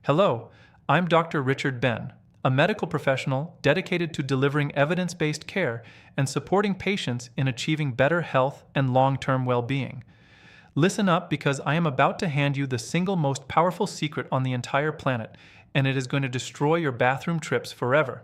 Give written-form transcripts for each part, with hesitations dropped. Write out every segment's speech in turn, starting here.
Hello, I'm Dr. Richard Ben, a medical professional dedicated to delivering evidence-based care and supporting patients in achieving better health and long-term well-being. Listen up because I am about to hand you the single most powerful secret on the entire planet, and it is going to destroy your bathroom trips forever.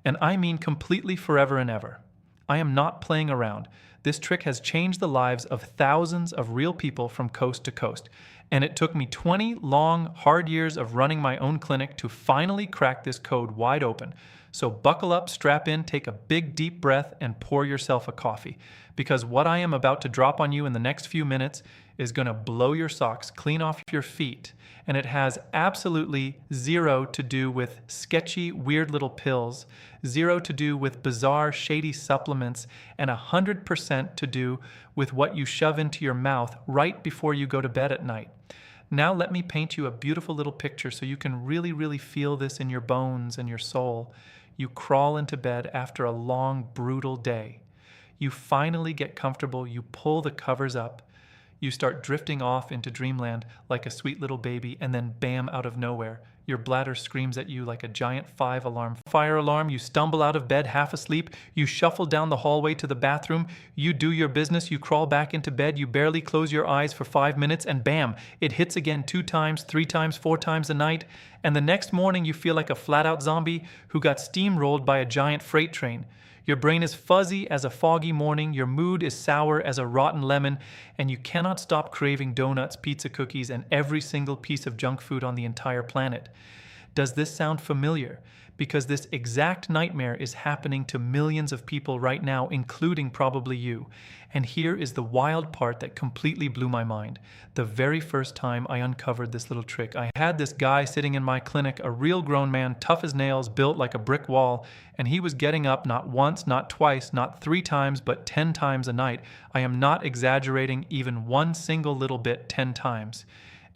And I mean completely forever and ever. I am not playing around. This trick has changed the lives of thousands of real people from coast to coast, and it took me 20 long, hard years of running my own clinic to finally crack this code wide open. So buckle up, strap in, take a big deep breath, and pour yourself a coffee. Because what I am about to drop on you in the next few minutes is going to blow your socks clean off your feet. And it has absolutely zero to do with sketchy, weird little pills, zero to do with bizarre, shady supplements, and 100% to do with what you shove into your mouth right before you go to bed at night. Now let me paint you a beautiful little picture so you can really feel this in your bones and your soul. You crawl into bed after a long, brutal day. You finally get comfortable, you pull the covers up, you start drifting off into dreamland like a sweet little baby, and then bam, out of nowhere, your bladder screams at you like a giant 5-alarm fire alarm. You stumble out of bed half asleep, you shuffle down the hallway to the bathroom, you do your business, you crawl back into bed, you barely close your eyes for 5 minutes, and bam, it hits again 2 times, 3 times, 4 times a night, and the next morning you feel like a flat-out zombie who got steamrolled by a giant freight train. Your brain is fuzzy as a foggy morning, your mood is sour as a rotten lemon, and you cannot stop craving donuts, pizza, cookies, and every single piece of junk food on the entire planet. Does this sound familiar? Because this exact nightmare is happening to millions of people right now, including probably you. And here is the wild part that completely blew my mind. The very first time I uncovered this little trick, I had this guy sitting in my clinic, a real grown man, tough as nails, built like a brick wall, and he was getting up not once, not twice, not 3 times, but 10 times a night. I am not exaggerating even one single little bit 10 times.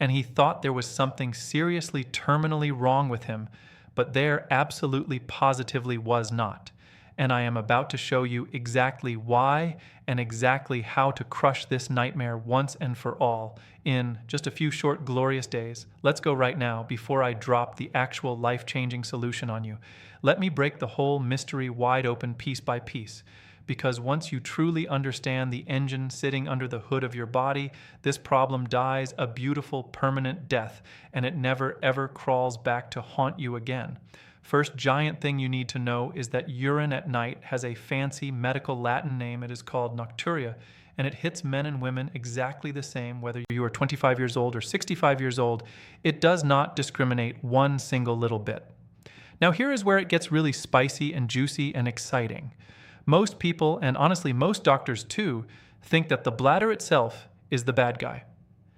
And he thought there was something seriously terminally wrong with him, but there absolutely positively was not. And I am about to show you exactly why and exactly how to crush this nightmare once and for all in just a few short glorious days. Let's go right now before I drop the actual life-changing solution on you. Let me break the whole mystery wide open piece by piece. Because once you truly understand the engine sitting under the hood of your body, this problem dies a beautiful permanent death, and it never ever crawls back to haunt you again. First giant thing you need to know is that urine at night has a fancy medical Latin name. It is called Nocturia, and it hits men and women exactly the same whether you are 25 years old or 65 years old. It does not discriminate one single little bit. Now here is where it gets really spicy and juicy and exciting. Most people, and honestly most doctors too, think that the bladder itself is the bad guy.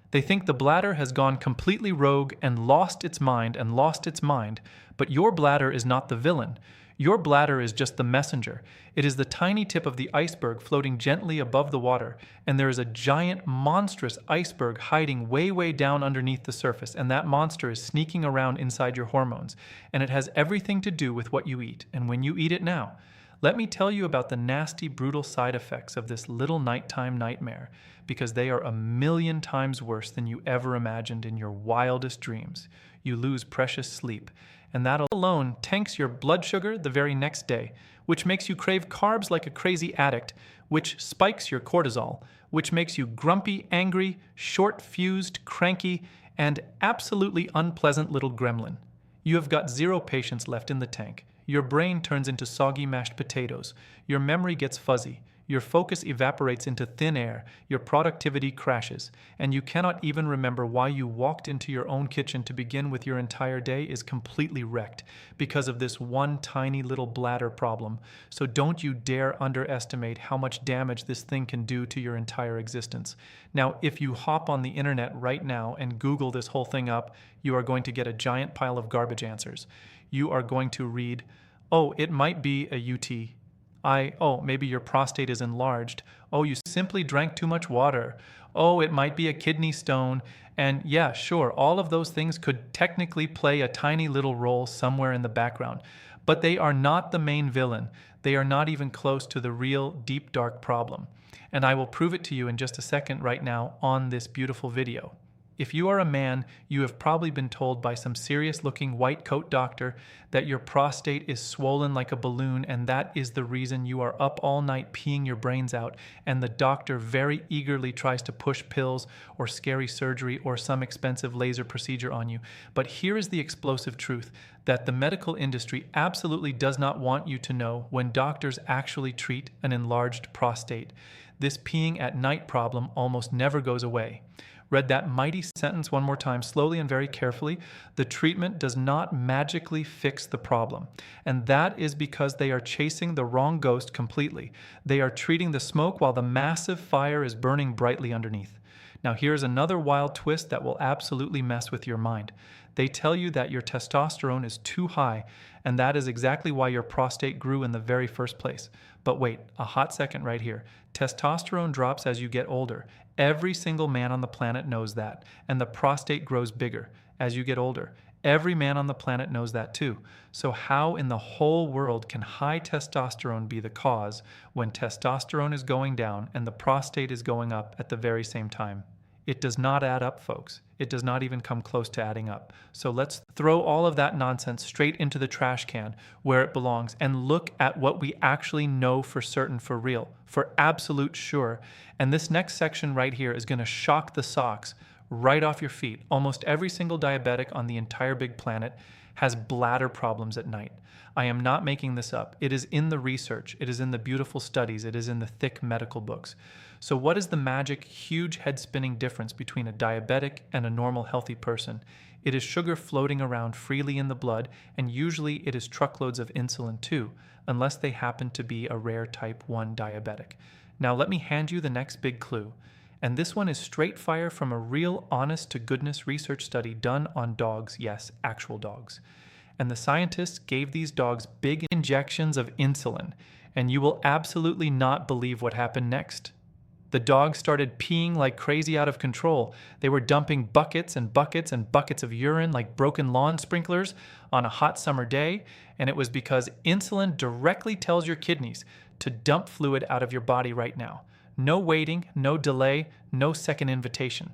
They think the bladder has gone completely rogue and lost its mind, but your bladder is not the villain. Your bladder is just the messenger. It is the tiny tip of the iceberg floating gently above the water, and there is a giant, monstrous iceberg hiding way down underneath the surface, and that monster is sneaking around inside your hormones, and it has everything to do with what you eat, and when you eat it now. Let me tell you about the nasty, brutal side effects of this little nighttime nightmare, because they are 1,000,000 times worse than you ever imagined in your wildest dreams. You lose precious sleep, and that alone tanks your blood sugar the very next day, which makes you crave carbs like a crazy addict, which spikes your cortisol, which makes you grumpy, angry, short-fused, cranky, and absolutely unpleasant little gremlin. You have got 0 patience left in the tank. Your brain turns into soggy mashed potatoes. Your memory gets fuzzy. Your focus evaporates into thin air. Your productivity crashes. And you cannot even remember why you walked into your own kitchen to begin with. Your entire day is completely wrecked because of this one tiny little bladder problem. So don't you dare underestimate how much damage this thing can do to your entire existence. Now, if you hop on the internet right now and Google this whole thing up, you are going to get a giant pile of garbage answers. You are going to read, oh, it might be a UTI. Oh, maybe your prostate is enlarged. Oh, you simply drank too much water. Oh, it might be a kidney stone. And yeah, sure, all of those things could technically play a tiny little role somewhere in the background. But they are not the main villain. They are not even close to the real deep, dark problem. And I will prove it to you in just a second right now on this beautiful video. If you are a man, you have probably been told by some serious-looking white coat doctor that your prostate is swollen like a balloon, and that is the reason you are up all night peeing your brains out, and the doctor very eagerly tries to push pills or scary surgery or some expensive laser procedure on you. But here is the explosive truth that the medical industry absolutely does not want you to know when doctors actually treat an enlarged prostate. This peeing at night problem almost never goes away. Read that mighty sentence one more time, slowly and very carefully. The treatment does not magically fix the problem. And that is because they are chasing the wrong ghost completely. They are treating the smoke while the massive fire is burning brightly underneath. Now here's another wild twist that will absolutely mess with your mind. They tell you that your testosterone is too high, and that is exactly why your prostate grew in the very first place. But wait, a hot second right here. Testosterone drops as you get older. Every single man on the planet knows that, and the prostate grows bigger as you get older. Every man on the planet knows that too. So how in the whole world can high testosterone be the cause when testosterone is going down and the prostate is going up at the very same time? It does not add up, folks. It does not even come close to adding up. So let's throw all of that nonsense straight into the trash can where it belongs and look at what we actually know for certain, for real, for absolute sure. And this next section right here is going to shock the socks right off your feet. Almost every single diabetic on the entire big planet has bladder problems at night. I am not making this up. It is in the research. It is in the beautiful studies. It is in the thick medical books. So what is the magic, huge head-spinning difference between a diabetic and a normal healthy person? It is sugar floating around freely in the blood, and usually it is truckloads of insulin too, unless they happen to be a rare type 1 diabetic. Now let me hand you the next big clue. And this one is straight fire from a real honest-to-goodness research study done on dogs, yes, actual dogs. And the scientists gave these dogs big injections of insulin, and you will absolutely not believe what happened next. The dogs started peeing like crazy out of control. They were dumping buckets and buckets and buckets of urine like broken lawn sprinklers on a hot summer day, and it was because insulin directly tells your kidneys to dump fluid out of your body right now. No waiting, no delay, no second invitation.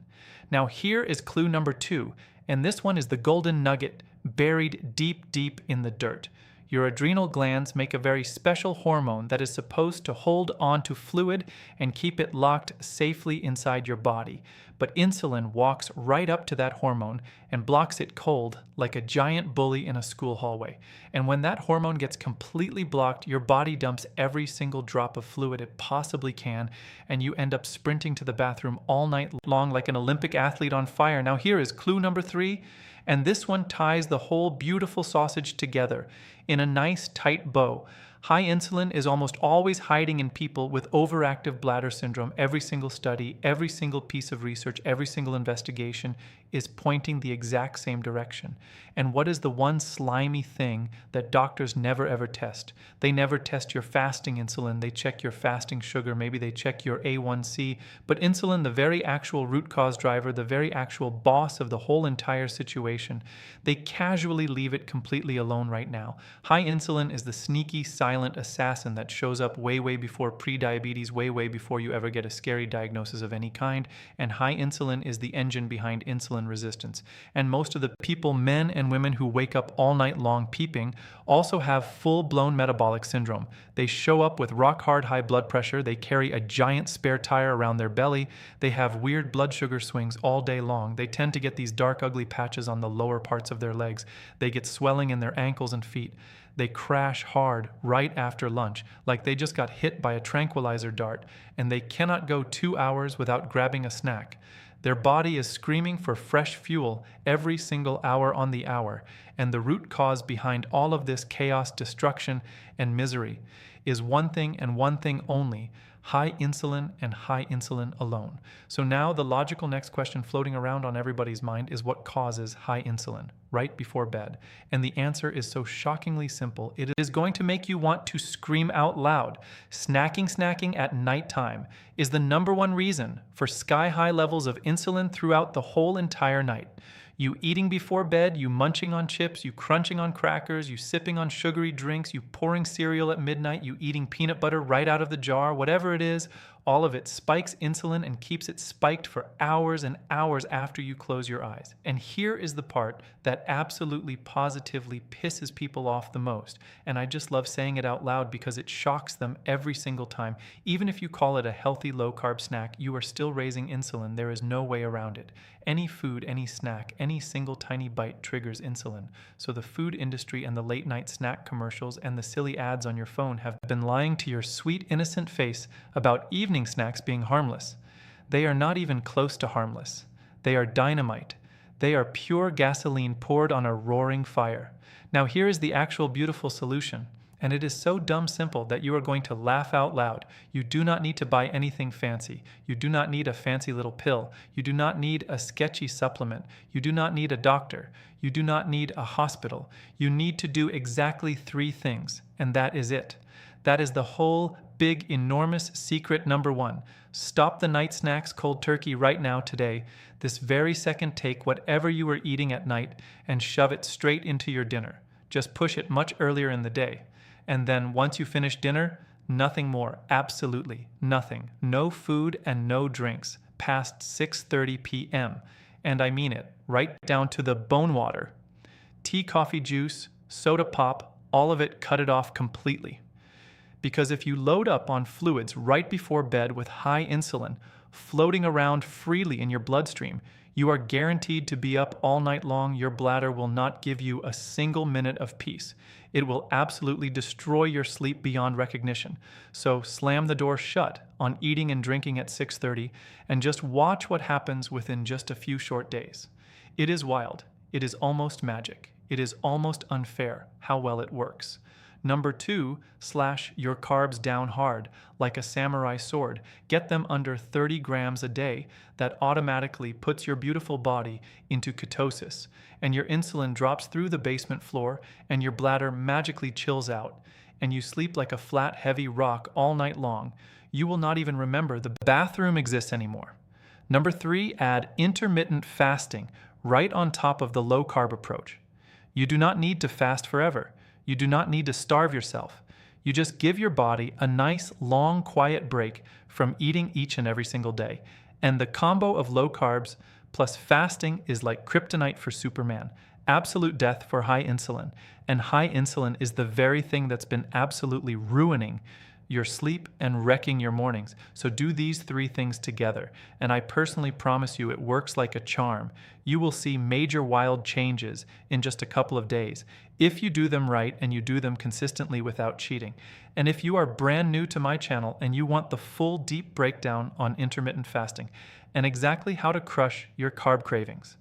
Now here is clue number 2, and this one is the golden nugget buried deep, deep in the dirt. Your adrenal glands make a very special hormone that is supposed to hold on to fluid and keep it locked safely inside your body. But insulin walks right up to that hormone and blocks it cold like a giant bully in a school hallway. And when that hormone gets completely blocked, your body dumps every single drop of fluid it possibly can, and you end up sprinting to the bathroom all night long like an Olympic athlete on fire. Now here is clue number 3. And this one ties the whole beautiful sausage together in a nice tight bow. High insulin is almost always hiding in people with overactive bladder syndrome. Every single study, every single piece of research, every single investigation is pointing the exact same direction. And what is the one slimy thing that doctors never ever test? They never test your fasting insulin. They check your fasting sugar. Maybe they check your A1C. But insulin, the very actual root cause driver, the very actual boss of the whole entire situation, they casually leave it completely alone right now. High insulin is the sneaky, silent assassin that shows up way, way before prediabetes, way, way before you ever get a scary diagnosis of any kind. And high insulin is the engine behind insulin resistance. And most of the people, men and women who wake up all night long peeping, also have full-blown metabolic syndrome. They show up with rock-hard high blood pressure. They carry a giant spare tire around their belly. They have weird blood sugar swings all day long. They tend to get these dark, ugly patches on the lower parts of their legs. They get swelling in their ankles and feet. They crash hard right after lunch, like they just got hit by a tranquilizer dart, and they cannot go 2 hours without grabbing a snack. Their body is screaming for fresh fuel every single hour on the hour, and the root cause behind all of this chaos, destruction, and misery is one thing and one thing only: high insulin and high insulin alone. So now the logical next question floating around on everybody's mind is what causes high insulin right before bed? And the answer is so shockingly simple. It is going to make you want to scream out loud. Snacking at nighttime is the #1 reason for sky-high levels of insulin throughout the whole entire night. You eating before bed, you munching on chips, you crunching on crackers, you sipping on sugary drinks, you pouring cereal at midnight, you eating peanut butter right out of the jar, whatever it is, All of it spikes insulin and keeps it spiked for hours and hours after you close your eyes. And here is the part that absolutely positively pisses people off the most. And I just love saying it out loud because it shocks them every single time. Even if you call it a healthy low-carb snack, you are still raising insulin. There is no way around it. Any food, any snack, any single tiny bite triggers insulin. So the food industry and the late-night snack commercials and the silly ads on your phone have been lying to your sweet, innocent face about evening snacks being harmless. They are not even close to harmless. They are dynamite. They are pure gasoline poured on a roaring fire. Now here is the actual beautiful solution. And it is so dumb simple that you are going to laugh out loud. You do not need to buy anything fancy. You do not need a fancy little pill. You do not need a sketchy supplement. You do not need a doctor. You do not need a hospital. You need to do exactly 3 things, and that is it. That is the whole big, enormous secret number 1. Stop the night snacks cold turkey right now today. This very second, take whatever you were eating at night and shove it straight into your dinner. Just push it much earlier in the day. And then once you finish dinner, nothing more, absolutely nothing. No food and no drinks past 6:30 p.m. And I mean it, right down to the bone water. Tea, coffee, juice, soda pop, all of it, cut it off completely. Because if you load up on fluids right before bed with high insulin floating around freely in your bloodstream, you are guaranteed to be up all night long. Your bladder will not give you a single minute of peace. It will absolutely destroy your sleep beyond recognition. So slam the door shut on eating and drinking at 6:30 and just watch what happens within just a few short days. It is wild. It is almost magic. It is almost unfair how well it works. Number 2, slash your carbs down hard, like a samurai sword. Get them under 30 grams a day. That automatically puts your beautiful body into ketosis, and your insulin drops through the basement floor, and your bladder magically chills out, and you sleep like a flat, heavy rock all night long. You will not even remember the bathroom exists anymore. Number 3, add intermittent fasting right on top of the low-carb approach. You do not need to fast forever. You do not need to starve yourself. You just give your body a nice, long, quiet break from eating each and every single day. And the combo of low carbs plus fasting is like kryptonite for Superman. Absolute death for high insulin. And high insulin is the very thing that's been absolutely ruining your sleep and wrecking your mornings. So do these 3 things together. And I personally promise you it works like a charm. You will see major wild changes in just a couple of days if you do them right and you do them consistently without cheating. And if you are brand new to my channel and you want the full deep breakdown on intermittent fasting and exactly how to crush your carb cravings,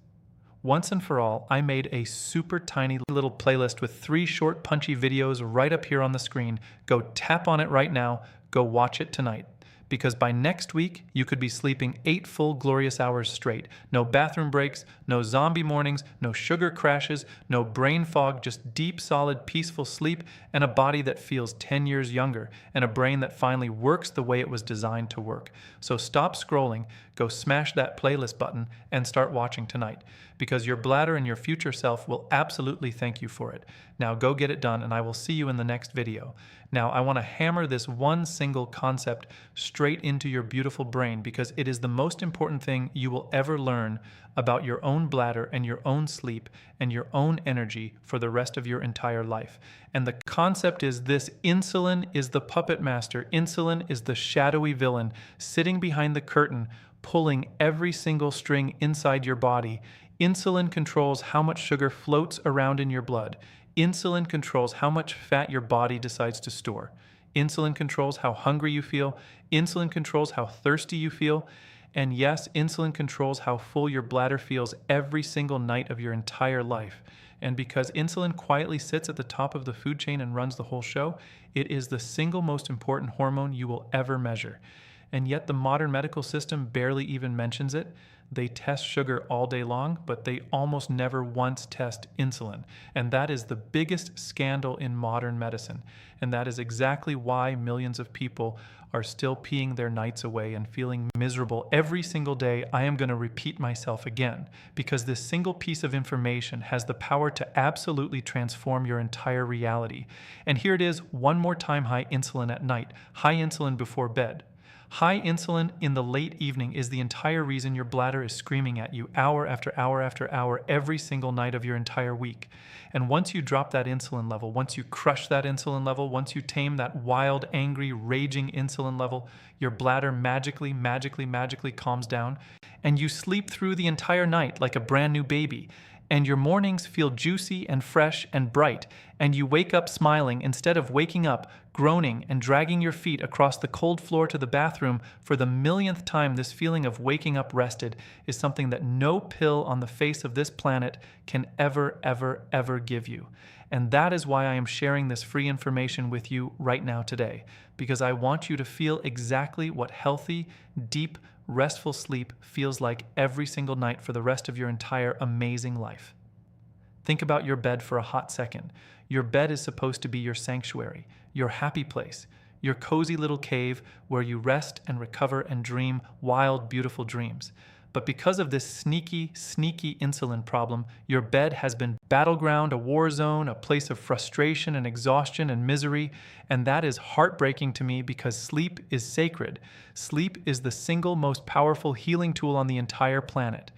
once and for all, I made a super tiny little playlist with 3 short punchy videos right up here on the screen. Go tap on it right now. Go watch it tonight. Because by next week, you could be sleeping 8 full glorious hours straight. No bathroom breaks, no zombie mornings, no sugar crashes, no brain fog, just deep, solid, peaceful sleep and a body that feels 10 years younger and a brain that finally works the way it was designed to work. So stop scrolling, go smash that playlist button and start watching tonight because your bladder and your future self will absolutely thank you for it. Now go get it done and I will see you in the next video. Now I want to hammer this one single concept straight into your beautiful brain because it is the most important thing you will ever learn about your own bladder and your own sleep and your own energy for the rest of your entire life. And the concept is this: insulin is the puppet master. Insulin is the shadowy villain sitting behind the curtain, pulling every single string inside your body. Insulin controls how much sugar floats around in your blood. Insulin controls how much fat your body decides to store. Insulin controls how hungry you feel. Insulin controls how thirsty you feel. And yes, insulin controls how full your bladder feels every single night of your entire life. And because insulin quietly sits at the top of the food chain and runs the whole show, it is the single most important hormone you will ever measure. And yet the modern medical system barely even mentions it. They test sugar all day long, but they almost never once test insulin. And that is the biggest scandal in modern medicine. And that is exactly why millions of people are still peeing their nights away and feeling miserable every single day. I am going to repeat myself again, because this single piece of information has the power to absolutely transform your entire reality. And here it is one more time: high insulin at night, high insulin before bed, High insulin in the late evening is the entire reason your bladder is screaming at you hour after hour after hour every single night of your entire week. And once you drop that insulin level, once you crush that insulin level, once you tame that wild, angry, raging insulin level, your bladder magically calms down, and you sleep through the entire night like a brand new baby. And your mornings feel juicy and fresh and bright, and you wake up smiling instead of waking up, groaning and dragging your feet across the cold floor to the bathroom for the millionth time. This feeling of waking up rested is something that no pill on the face of this planet can ever give you. And that is why I am sharing this free information with you right now today, because I want you to feel exactly what healthy, deep, restful sleep feels like every single night for the rest of your entire amazing life. Think about your bed for a hot second. Your bed is supposed to be your sanctuary, your happy place, your cozy little cave where you rest and recover and dream wild, beautiful dreams. But because of this sneaky insulin problem, your bed has been battleground, a war zone, a place of frustration and exhaustion and misery, and that is heartbreaking to me because sleep is sacred. Sleep is the single most powerful healing tool on the entire planet.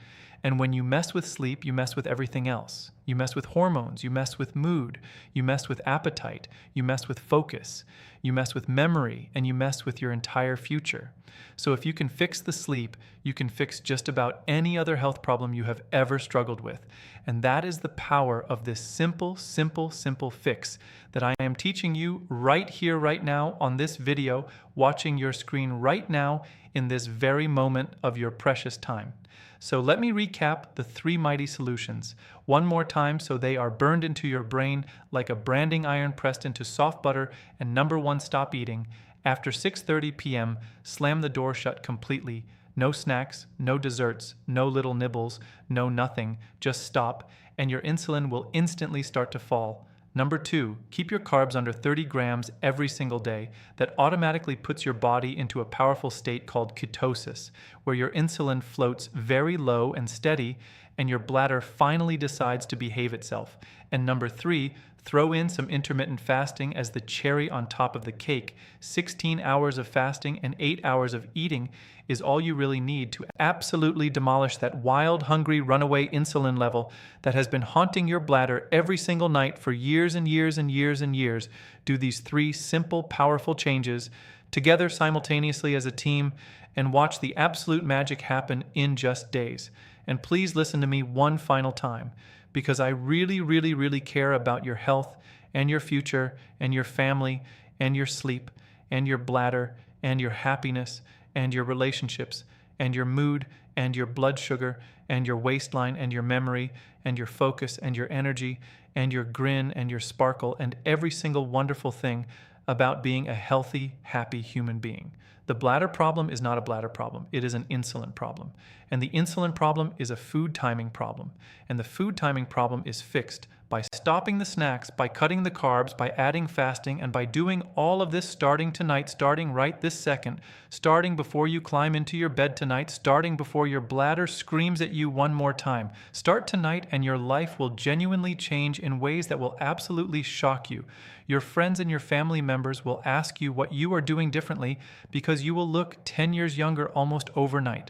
And when you mess with sleep, you mess with everything else. You mess with hormones, you mess with mood, you mess with appetite, you mess with focus, you mess with memory, and you mess with your entire future. So if you can fix the sleep, you can fix just about any other health problem you have ever struggled with. And that is the power of this simple fix that I am teaching you right here, right now, on this video, watching your screen right now in this very moment of your precious time. So let me recap the 3 mighty solutions one more time so they are burned into your brain like a branding iron pressed into soft butter. And number 1, stop eating. After 6:30 p.m., slam the door shut completely. No snacks, no desserts, no little nibbles, no nothing. Just stop, and your insulin will instantly start to fall. Number 2, keep your carbs under 30 grams every single day. That automatically puts your body into a powerful state called ketosis, where your insulin floats very low and steady, and your bladder finally decides to behave itself. And number 3, throw in some intermittent fasting as the cherry on top of the cake. 16 hours of fasting and 8 hours of eating is all you really need to absolutely demolish that wild, hungry, runaway insulin level that has been haunting your bladder every single night for years and years and years and years. Do these 3 simple, powerful changes together simultaneously as a team and watch the absolute magic happen in just days. And please listen to me one final time, because I really care about your health and your future and your family and your sleep and your bladder and your happiness and your relationships and your mood and your blood sugar and your waistline and your memory and your focus and your energy and your grin and your sparkle and every single wonderful thing about being a healthy, happy human being. The bladder problem is not a bladder problem. It is an insulin problem. And the insulin problem is a food timing problem. And the food timing problem is fixed by stopping the snacks, by cutting the carbs, by adding fasting, and by doing all of this starting tonight, starting right this second, starting before you climb into your bed tonight, starting before your bladder screams at you one more time. Start tonight and your life will genuinely change in ways that will absolutely shock you. Your friends and your family members will ask you what you are doing differently because you will look 10 years younger almost overnight.